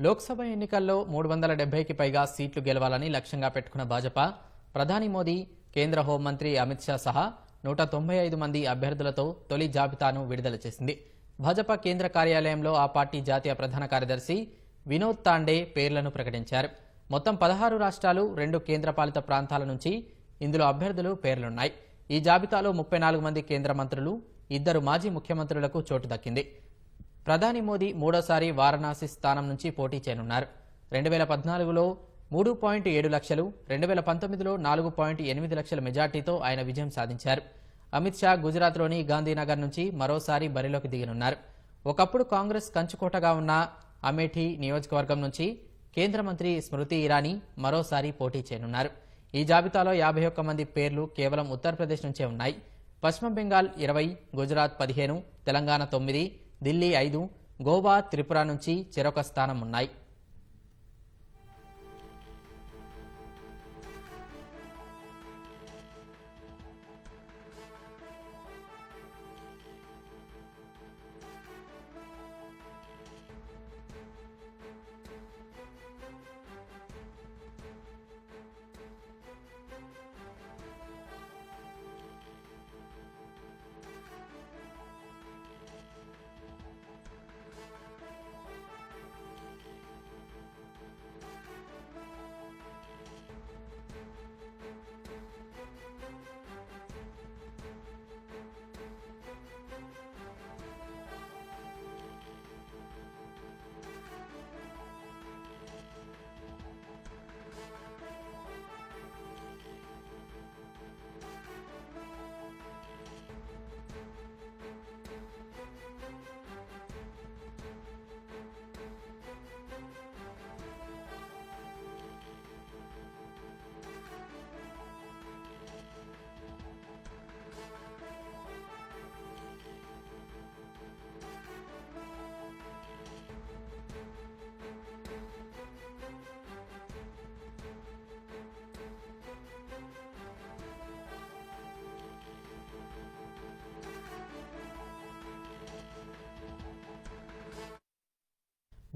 లోక్సభ ఎన్నికల్లో 370కి పైగా సీట్లు గెలవాలని లక్ష్యంగా పెట్టుకున్న భాజపా ప్రధాని మోదీ, కేంద్ర హోంమంత్రి అమిత్ షా సహా 195 మంది అభ్యర్థులతో తొలి జాబితాను విడుదల చేసింది. భాజపా కేంద్ర కార్యాలయంలో ఆ పార్టీ జాతీయ ప్రధాన కార్యదర్శి వినోద్ తాండే పేర్లను ప్రకటించారు. మొత్తం 16 రాష్ట్రాలు, 2 కేంద్రపాలిత ప్రాంతాల నుంచి ఇందులో అభ్యర్థులు పేర్లున్నాయి. ఈ జాబితాలో 34 మంది కేంద్ర మంత్రులు, 2 మాజీ ముఖ్యమంత్రులకు చోటు దక్కింది. ప్రధాని మోదీ మూడోసారి వారణాసి స్థానం నుంచి పోటీ చేయనున్నారు. 2014లో 3.7 లక్షలు, 2019లో 4.8 లక్షల మెజార్టీతో ఆయన విజయం సాధించారు. అమిత్ షా గుజరాత్లోని గాంధీనగర్ నుంచి మరోసారి బరిలోకి దిగనున్నారు. ఒకప్పుడు కాంగ్రెస్ కంచుకోటగా ఉన్న అమేఠీ నియోజకవర్గం నుంచి కేంద్ర మంత్రి స్మృతి ఇరానీ మరోసారి పోటీ చేయనున్నారు. ఈ జాబితాలో 51 మంది పేర్లు కేవలం ఉత్తరప్రదేశ్ నుంచే ఉన్నాయి. పశ్చిమ బెంగాల్ 20, గుజరాత్ 15, తెలంగాణ 9, ఢిల్లీ 5, గోవా, త్రిపుర నుంచి చెరొక స్థానం ఉన్నాయి.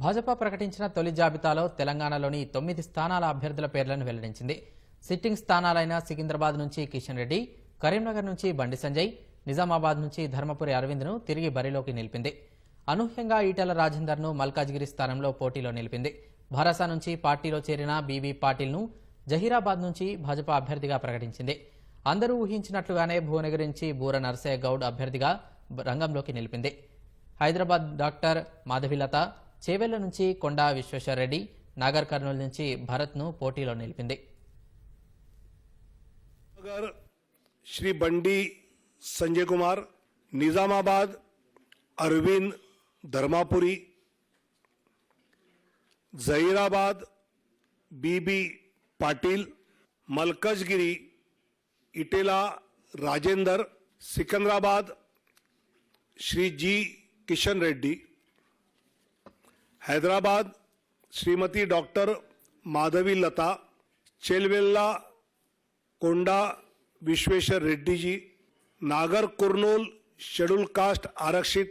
భాజపా ప్రకటించిన తొలి జాబితాలో తెలంగాణలోని 9 స్థానాల అభ్యర్థుల పేర్లను వెల్లడించింది. సిట్టింగ్ స్థానాలైన సికింద్రాబాద్ నుంచి కిషన్ రెడ్డి, కరీంనగర్ నుంచి బండి సంజయ్, నిజామాబాద్ నుంచి ధర్మపురి అరవింద్ను తిరిగి బరిలోకి నిలిపింది. అనూహ్యంగా ఈటెల రాజేందర్ను మల్కాజ్గిరి స్థానంలో పోటీలో నిలిపింది. భరాసా నుంచి పార్టీలో చేరిన బీబీ పాటిల్ను జహీరాబాద్ నుంచి భాజపా అభ్యర్థిగా ప్రకటించింది. అందరూ ఊహించినట్లుగానే భువనగిరి నుంచి బూర నరసయ్య గౌడ్ అభ్యర్థిగా రంగంలోకి నిలిపింది. హైదరాబాద్ డాక్టర్ మాధవిలత, చేవెళ్ల నుంచి కొండా విశ్వేశ్వరరెడ్డి, నాగర్ కర్నూలు నుంచి భరత్ను పోటీలో నిలిపింది. श्री बंडी संजय कुमार, निजामाबाद अरविंद धर्मापुरी, जहीराबाद बीबी पाटिल, मलकजगिरी इटेला राजेंदर, सिकंदराबाद श्री जी किशन रेड्डी, हैदराबाद श्रीमती डॉक्टर माधवी लता, चेलवेल्ला कोंडा विश्वेश्वर रेड्डी जी, नागर कुर्नूल शेड्यूल कास्ट आरक्षित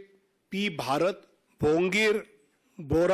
पी भारत, भोंगीर बोरा